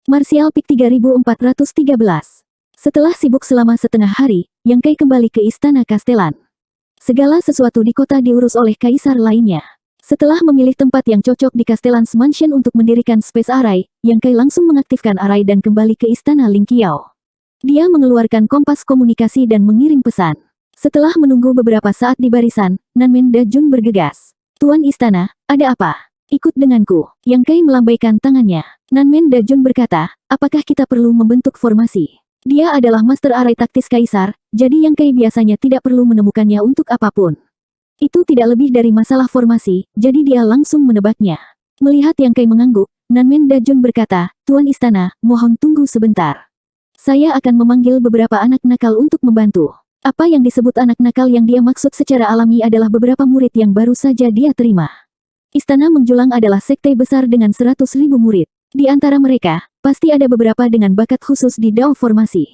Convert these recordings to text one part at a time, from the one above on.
Martial Peak 3413. Setelah sibuk selama setengah hari, Yang Kai kembali ke Istana Kastelan. Segala sesuatu di kota diurus oleh kaisar lainnya. Setelah memilih tempat yang cocok di Castellan's Mansion untuk mendirikan Space Array, Yang Kai langsung mengaktifkan Array dan kembali ke Istana Ling Qiao. Dia mengeluarkan kompas komunikasi dan mengirim pesan. Setelah menunggu beberapa saat di barisan, Nanmen Dajun bergegas. Tuan Istana, ada apa? Ikut denganku. Yang Kai melambaikan tangannya. Nanmen Dajun berkata, apakah kita perlu membentuk formasi? Dia adalah Master Array taktis Kaisar, jadi Yang Kai biasanya tidak perlu menemukannya untuk apapun. Itu tidak lebih dari masalah formasi, jadi dia langsung menebaknya. Melihat Yang Kai mengangguk, Nanmen Dajun berkata, Tuan Istana, mohon tunggu sebentar. Saya akan memanggil beberapa anak nakal untuk membantu. Apa yang disebut anak nakal yang dia maksud secara alami adalah beberapa murid yang baru saja dia terima. Istana Menjulang adalah sekte besar dengan 100.000 murid. Di antara mereka, pasti ada beberapa dengan bakat khusus di Dao Formasi.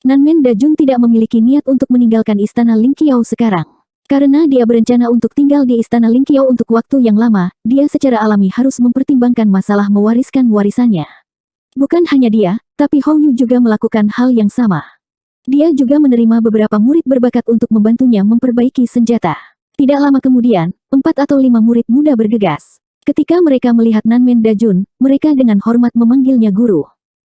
Nanmen Dajun tidak memiliki niat untuk meninggalkan Istana Ling Qiao sekarang. Karena dia berencana untuk tinggal di Istana Ling Qiao untuk waktu yang lama, dia secara alami harus mempertimbangkan masalah mewariskan warisannya. Bukan hanya dia, tapi Hou Yu juga melakukan hal yang sama. Dia juga menerima beberapa murid berbakat untuk membantunya memperbaiki senjata. Tidak lama kemudian, 4 atau 5 murid muda bergegas. Ketika mereka melihat Nanmen Dajun, mereka dengan hormat memanggilnya guru.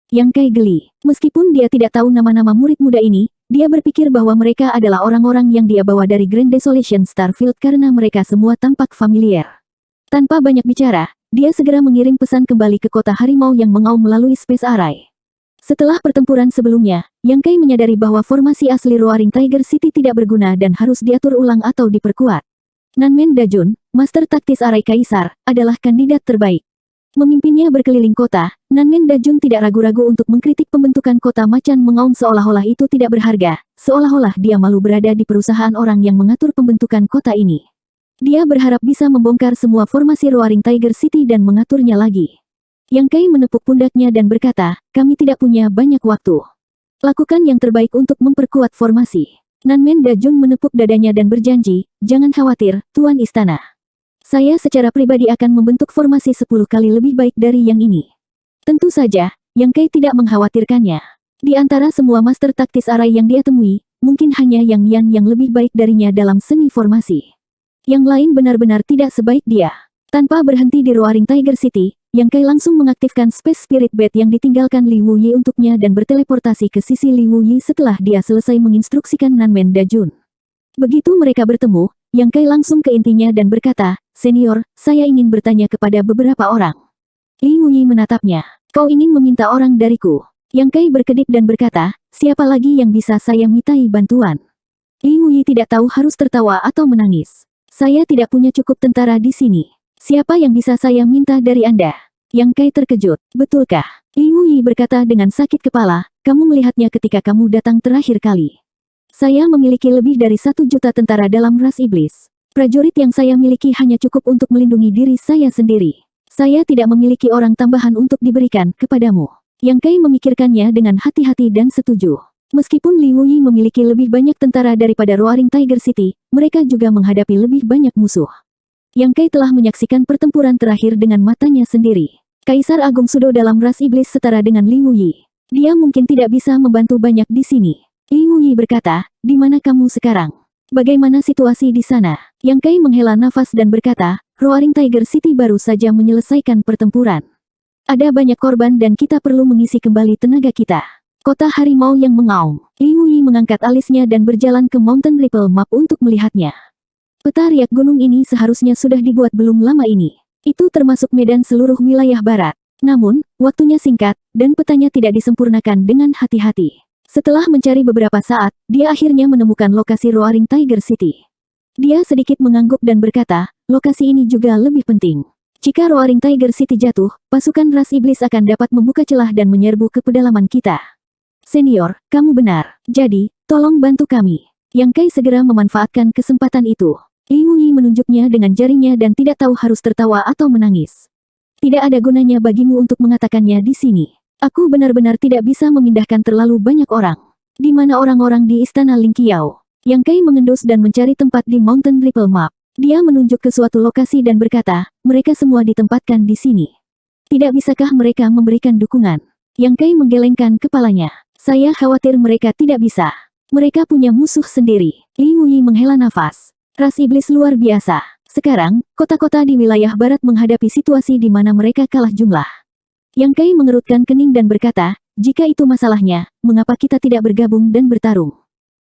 Yang Kai geli. Meskipun dia tidak tahu nama-nama murid muda ini, dia berpikir bahwa mereka adalah orang-orang yang dia bawa dari Grand Desolation Starfield karena mereka semua tampak familiar. Tanpa banyak bicara, dia segera mengirim pesan kembali ke kota harimau yang mengaum melalui Space Array. Setelah pertempuran sebelumnya, Yang Kai menyadari bahwa formasi asli Roaring Tiger City tidak berguna dan harus diatur ulang atau diperkuat. Nanmen Dajun, Master Taktis Array Kaisar, adalah kandidat terbaik. Memimpinnya berkeliling kota, Nanmen Dajun tidak ragu-ragu untuk mengkritik pembentukan kota macan mengaum seolah-olah itu tidak berharga, seolah-olah dia malu berada di perusahaan orang yang mengatur pembentukan kota ini. Dia berharap bisa membongkar semua formasi Roaring Tiger City dan mengaturnya lagi. Yang Kai menepuk pundaknya dan berkata, kami tidak punya banyak waktu. Lakukan yang terbaik untuk memperkuat formasi. Nanmen Dajun menepuk dadanya dan berjanji, jangan khawatir, Tuan Istana. Saya secara pribadi akan membentuk formasi 10 kali lebih baik dari yang ini. Tentu saja, Yang Kai tidak mengkhawatirkannya. Di antara semua master taktis Array yang dia temui, mungkin hanya Yang Yan yang lebih baik darinya dalam seni formasi. Yang lain benar-benar tidak sebaik dia. Tanpa berhenti di Roaring Tiger City, Yang Kai langsung mengaktifkan Space Spirit Bed yang ditinggalkan Li Wuyi untuknya dan berteleportasi ke sisi Li Wuyi setelah dia selesai menginstruksikan Nanmen Dajun. Begitu mereka bertemu, Yang Kai langsung ke intinya dan berkata, Senior, saya ingin bertanya kepada beberapa orang. Li Wuyi menatapnya. Kau ingin meminta orang dariku? Yang Kai berkedip dan berkata, siapa lagi yang bisa saya mintai bantuan? Li Wuyi tidak tahu harus tertawa atau menangis. Saya tidak punya cukup tentara di sini. Siapa yang bisa saya minta dari Anda? Yang Kai terkejut. Betulkah? Li Wuyi berkata dengan sakit kepala, kamu melihatnya ketika kamu datang terakhir kali. Saya memiliki lebih dari 1 juta tentara dalam ras iblis. Prajurit yang saya miliki hanya cukup untuk melindungi diri saya sendiri. Saya tidak memiliki orang tambahan untuk diberikan kepadamu. Yang Kai memikirkannya dengan hati-hati dan setuju. Meskipun Li Wuyi memiliki lebih banyak tentara daripada Roaring Tiger City, mereka juga menghadapi lebih banyak musuh. Yang Kai telah menyaksikan pertempuran terakhir dengan matanya sendiri. Kaisar Agung Sudo dalam ras iblis setara dengan Li Wuyi. Dia mungkin tidak bisa membantu banyak di sini. Li Wuyi berkata, di mana kamu sekarang? Bagaimana situasi di sana? Yang Kai menghela nafas dan berkata, Roaring Tiger City baru saja menyelesaikan pertempuran. Ada banyak korban dan kita perlu mengisi kembali tenaga kita. Kota harimau yang mengaum. Li Wuyi mengangkat alisnya dan berjalan ke Mountain Ripple Map untuk melihatnya. Peta riak gunung ini seharusnya sudah dibuat belum lama ini. Itu termasuk medan seluruh wilayah barat. Namun, waktunya singkat, dan petanya tidak disempurnakan dengan hati-hati. Setelah mencari beberapa saat, dia akhirnya menemukan lokasi Roaring Tiger City. Dia sedikit mengangguk dan berkata, lokasi ini juga lebih penting. Jika Roaring Tiger City jatuh, pasukan ras iblis akan dapat membuka celah dan menyerbu ke pedalaman kita. Senior, kamu benar. Jadi, tolong bantu kami. Yang Kai segera memanfaatkan kesempatan itu. Li Wuyi menunjuknya dengan jarinya dan tidak tahu harus tertawa atau menangis. Tidak ada gunanya bagimu untuk mengatakannya di sini. Aku benar-benar tidak bisa memindahkan terlalu banyak orang. Di mana orang-orang di Istana Ling Qiao? Yang Kai mengendus dan mencari tempat di Mountain Ripple Map. Dia menunjuk ke suatu lokasi dan berkata, mereka semua ditempatkan di sini. Tidak bisakah mereka memberikan dukungan? Yang Kai menggelengkan kepalanya. Saya khawatir mereka tidak bisa. Mereka punya musuh sendiri. Li Wuyi menghela nafas. Ras iblis luar biasa. Sekarang, kota-kota di wilayah barat menghadapi situasi di mana mereka kalah jumlah. Yang Kai mengerutkan kening dan berkata, jika itu masalahnya, mengapa kita tidak bergabung dan bertarung?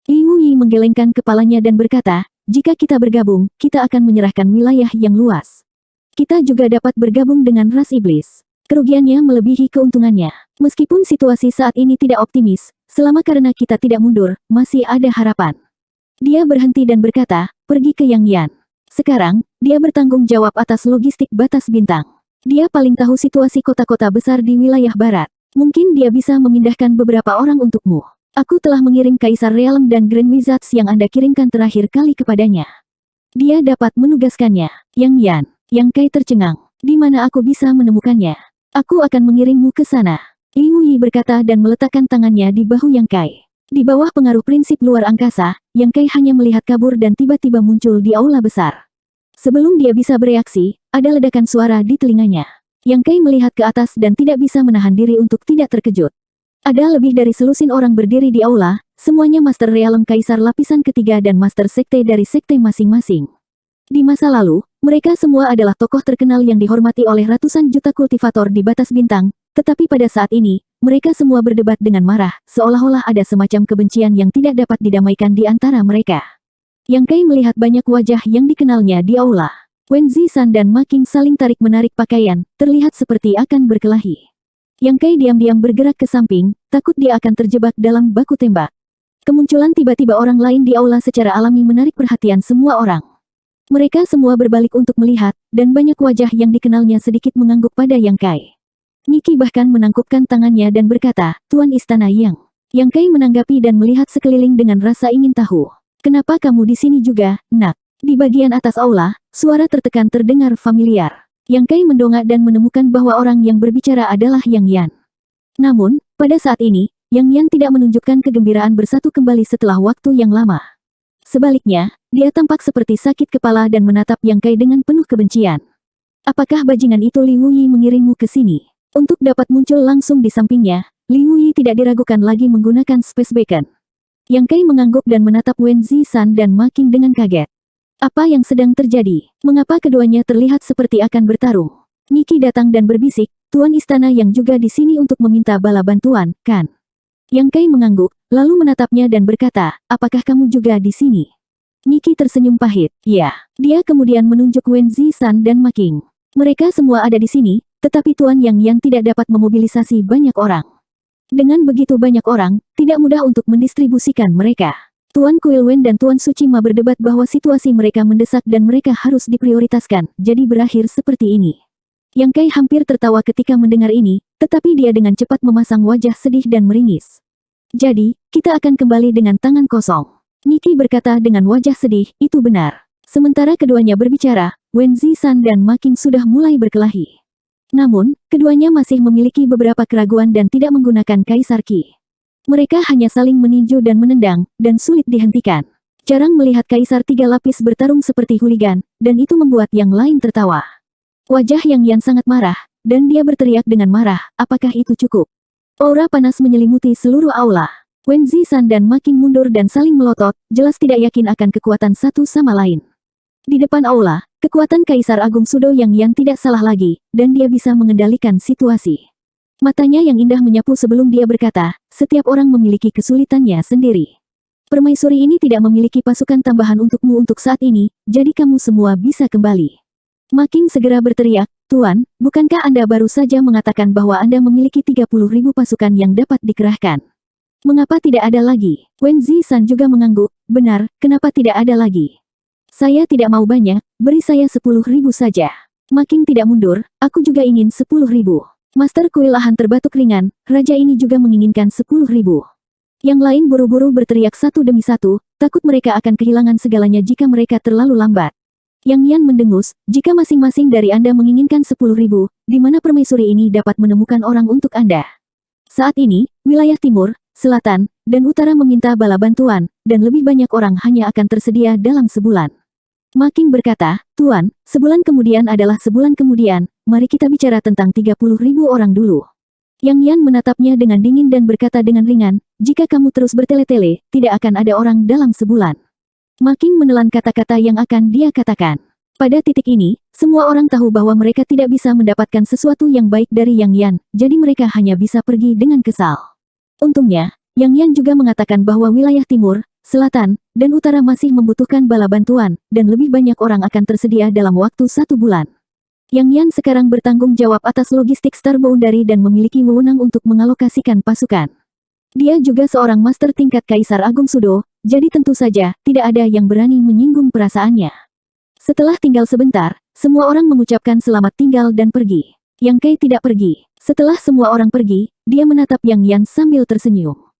Li Wuyi menggelengkan kepalanya dan berkata, jika kita bergabung, kita akan menyerahkan wilayah yang luas. Kita juga dapat bergabung dengan ras iblis. Kerugiannya melebihi keuntungannya. Meskipun situasi saat ini tidak optimis, selama karena kita tidak mundur, masih ada harapan. Dia berhenti dan berkata, pergi ke Yang Yan. Sekarang, dia bertanggung jawab atas logistik batas bintang. Dia paling tahu situasi kota-kota besar di wilayah barat. Mungkin dia bisa memindahkan beberapa orang untukmu. Aku telah mengirim Kaisar Realm dan Grand Wizards yang Anda kirimkan terakhir kali kepadanya. Dia dapat menugaskannya. Yang Yan. Yang Kai tercengang. Di mana aku bisa menemukannya? Aku akan mengirimmu ke sana. Li Wuyi berkata dan meletakkan tangannya di bahu Yang Kai. Di bawah pengaruh prinsip luar angkasa, Yang Kai hanya melihat kabur dan tiba-tiba muncul di aula besar. Sebelum dia bisa bereaksi, ada ledakan suara di telinganya. Yang Kai melihat ke atas dan tidak bisa menahan diri untuk tidak terkejut. Ada lebih dari selusin orang berdiri di aula, semuanya Master Realm Kaisar lapisan ketiga dan Master Sekte dari sekte masing-masing. Di masa lalu, mereka semua adalah tokoh terkenal yang dihormati oleh ratusan juta kultivator di batas bintang, tetapi pada saat ini, mereka semua berdebat dengan marah, seolah-olah ada semacam kebencian yang tidak dapat didamaikan di antara mereka. Yang Kai melihat banyak wajah yang dikenalnya di aula. Wen Zishan dan Ma Qing saling tarik-menarik pakaian, terlihat seperti akan berkelahi. Yang Kai diam-diam bergerak ke samping, takut dia akan terjebak dalam baku tembak. Kemunculan tiba-tiba orang lain di aula secara alami menarik perhatian semua orang. Mereka semua berbalik untuk melihat, dan banyak wajah yang dikenalnya sedikit mengangguk pada Yang Kai. Niki bahkan menangkupkan tangannya dan berkata, Tuan Istana Yang. Yang Kai menanggapi dan melihat sekeliling dengan rasa ingin tahu. Kenapa kamu di sini juga, nak? Di bagian atas aula, suara tertekan terdengar familiar. Yang Kai mendongak dan menemukan bahwa orang yang berbicara adalah Yang Yan. Namun, pada saat ini, Yang Yan tidak menunjukkan kegembiraan bersatu kembali setelah waktu yang lama. Sebaliknya, dia tampak seperti sakit kepala dan menatap Yang Kai dengan penuh kebencian. Apakah bajingan itu Li Wuyi mengirimmu ke sini? Untuk dapat muncul langsung di sampingnya, Li Wuyi tidak diragukan lagi menggunakan Space Beacon. Yang Kai mengangguk dan menatap Wen Zishan dan Ma Qing dengan kaget. Apa yang sedang terjadi? Mengapa keduanya terlihat seperti akan bertarung? Niki datang dan berbisik, Tuan Istana yang juga di sini untuk meminta bala bantuan, kan? Yang Kai mengangguk, lalu menatapnya dan berkata, apakah kamu juga di sini? Niki tersenyum pahit. Ya. Dia kemudian menunjuk Wen Zishan dan Ma Qing. Mereka semua ada di sini, tetapi Tuan Yang tidak dapat memobilisasi banyak orang. Dengan begitu banyak orang, tidak mudah untuk mendistribusikan mereka. Tuan Kuil Wen dan Tuan Suci Ma berdebat bahwa situasi mereka mendesak dan mereka harus diprioritaskan, jadi berakhir seperti ini. Yang Kai hampir tertawa ketika mendengar ini, tetapi dia dengan cepat memasang wajah sedih dan meringis. Jadi, kita akan kembali dengan tangan kosong. Niki berkata dengan wajah sedih, itu benar. Sementara keduanya berbicara, Wen Zishan dan Ma Qing sudah mulai berkelahi. Namun, keduanya masih memiliki beberapa keraguan dan tidak menggunakan Kaisar Qi. Mereka hanya saling meninju dan menendang, dan sulit dihentikan. Jarang melihat Kaisar tiga lapis bertarung seperti hooligan, dan itu membuat yang lain tertawa. Wajah Yang Yan sangat marah, dan dia berteriak dengan marah, apakah itu cukup? Aura panas menyelimuti seluruh aula. Wen Zishan dan Ma Qing mundur dan saling melotot, jelas tidak yakin akan kekuatan satu sama lain. Di depan aula, kekuatan Kaisar Agung Sudo Yang Yan tidak salah lagi, dan dia bisa mengendalikan situasi. Matanya yang indah menyapu sebelum dia berkata, setiap orang memiliki kesulitannya sendiri. Permaisuri ini tidak memiliki pasukan tambahan untukmu untuk saat ini, jadi kamu semua bisa kembali. Ma Qing segera berteriak, Tuan, bukankah Anda baru saja mengatakan bahwa Anda memiliki 30.000 pasukan yang dapat dikerahkan? Mengapa tidak ada lagi? Wen Zishan juga mengangguk, benar, kenapa tidak ada lagi? Saya tidak mau banyak, beri saya 10.000 saja. Ma Qing tidak mundur, aku juga ingin 10.000. Master Kuil Lahan terbatuk ringan, raja ini juga menginginkan 10.000. Yang lain buru-buru berteriak satu demi satu, takut mereka akan kehilangan segalanya jika mereka terlalu lambat. Yang Yan mendengus, jika masing-masing dari Anda menginginkan 10.000, di mana permaisuri ini dapat menemukan orang untuk Anda? Saat ini, wilayah timur, selatan, dan utara meminta bala bantuan, dan lebih banyak orang hanya akan tersedia dalam sebulan. Ma Qing berkata, Tuan, sebulan kemudian adalah sebulan kemudian, mari kita bicara tentang 30.000 orang dulu. Yang Yan menatapnya dengan dingin dan berkata dengan ringan, jika kamu terus bertele-tele, tidak akan ada orang dalam sebulan. Makin menelan kata-kata yang akan dia katakan. Pada titik ini, semua orang tahu bahwa mereka tidak bisa mendapatkan sesuatu yang baik dari Yang Yan, jadi mereka hanya bisa pergi dengan kesal. Untungnya, Yang Yan juga mengatakan bahwa wilayah timur, selatan, dan utara masih membutuhkan bala bantuan, dan lebih banyak orang akan tersedia dalam waktu 1 bulan. Yang Yan sekarang bertanggung jawab atas logistik Star Boundary dan memiliki wewenang untuk mengalokasikan pasukan. Dia juga seorang master tingkat Kaisar Agung Sudo, jadi tentu saja, tidak ada yang berani menyinggung perasaannya. Setelah tinggal sebentar, semua orang mengucapkan selamat tinggal dan pergi. Yang Kei tidak pergi. Setelah semua orang pergi, dia menatap Yang Yan sambil tersenyum.